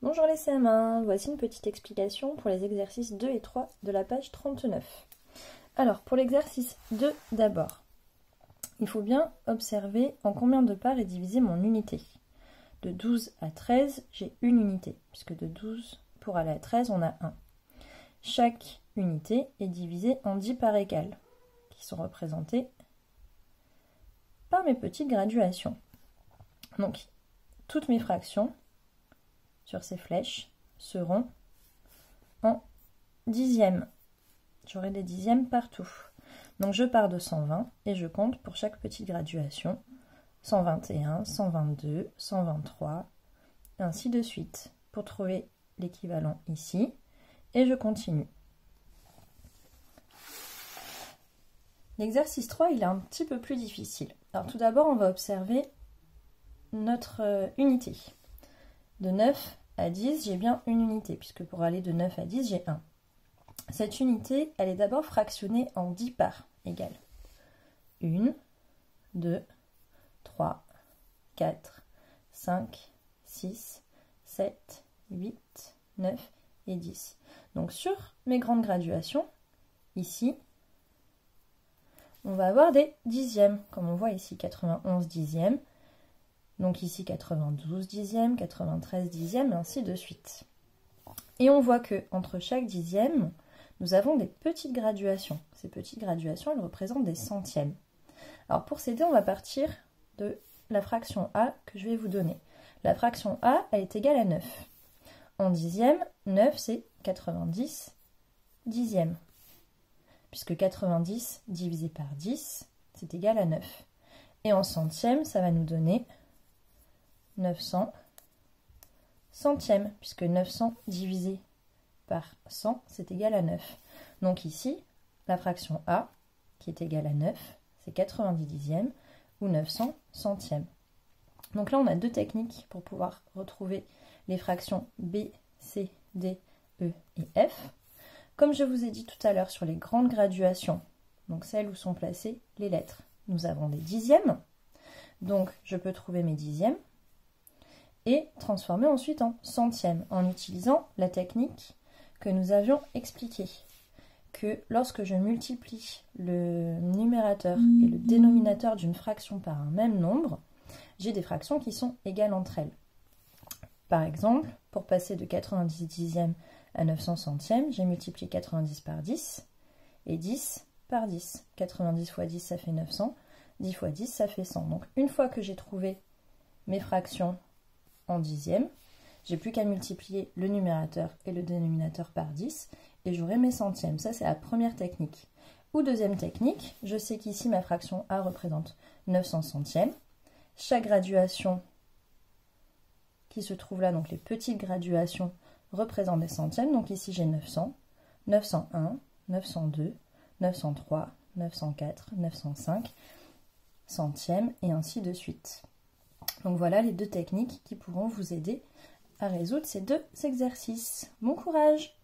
Bonjour les CM1, voici une petite explication pour les exercices 2 et 3 de la page 39. Alors, pour l'exercice 2 d'abord, il faut bien observer en combien de parts est divisée mon unité. De 12 à 13, j'ai une unité, puisque de 12 pour aller à 13, on a 1. Chaque unité est divisée en 10 parts égales, qui sont représentées par mes petites graduations. Donc, toutes mes fractions sur ces flèches seront en dixièmes. J'aurai des dixièmes partout. Donc je pars de 120 et je compte pour chaque petite graduation 121, 122, 123, et ainsi de suite pour trouver l'équivalent ici. Et je continue. L'exercice 3, il est un petit peu plus difficile. Alors tout d'abord, on va observer notre unité. De 9 à 10, j'ai bien une unité, puisque pour aller de 9 à 10, j'ai 1. Cette unité, elle est d'abord fractionnée en 10 parts égales. 1, 2, 3, 4, 5, 6, 7, 8, 9 et 10. Donc sur mes grandes graduations, ici, on va avoir des dixièmes, comme on voit ici 91 dixièmes. Donc ici 92 dixièmes, 93 dixièmes, et ainsi de suite. Et on voit que entre chaque dixième, nous avons des petites graduations. Ces petites graduations, elles représentent des centièmes. Alors pour s'aider, on va partir de la fraction A que je vais vous donner. La fraction A, elle est égale à 9. En dixième, 9 c'est 90 dixièmes. Puisque 90 divisé par 10, c'est égal à 9. Et en centièmes, ça va nous donner 900 centièmes, puisque 900 divisé par 100, c'est égal à 9. Donc ici, la fraction A, qui est égale à 9, c'est 90 dixièmes, ou 900 centièmes. Donc là, on a deux techniques pour pouvoir retrouver les fractions B, C, D, E et F. Comme je vous ai dit tout à l'heure sur les grandes graduations, donc celles où sont placées les lettres, nous avons des dixièmes. Donc je peux trouver mes dixièmes et transformer ensuite en centièmes en utilisant la technique que nous avions expliquée. Que lorsque je multiplie le numérateur et le dénominateur d'une fraction par un même nombre, j'ai des fractions qui sont égales entre elles. Par exemple, pour passer de 90 dixièmes à 900 centièmes, j'ai multiplié 90 par 10 et 10 par 10. 90 fois 10, ça fait 900. 10 fois 10, ça fait 100. Donc une fois que j'ai trouvé mes fractions en dixièmes, j'ai plus qu'à multiplier le numérateur et le dénominateur par 10 et j'aurai mes centièmes. Ça, c'est la première technique. Ou deuxième technique, je sais qu'ici, ma fraction A représente 900 centièmes. Chaque graduation qui se trouve là, donc les petites graduations, représentent des centièmes. Donc ici, j'ai 900, 901, 902, 903, 904, 905 centièmes et ainsi de suite. Donc voilà les deux techniques qui pourront vous aider à résoudre ces deux exercices. Bon courage!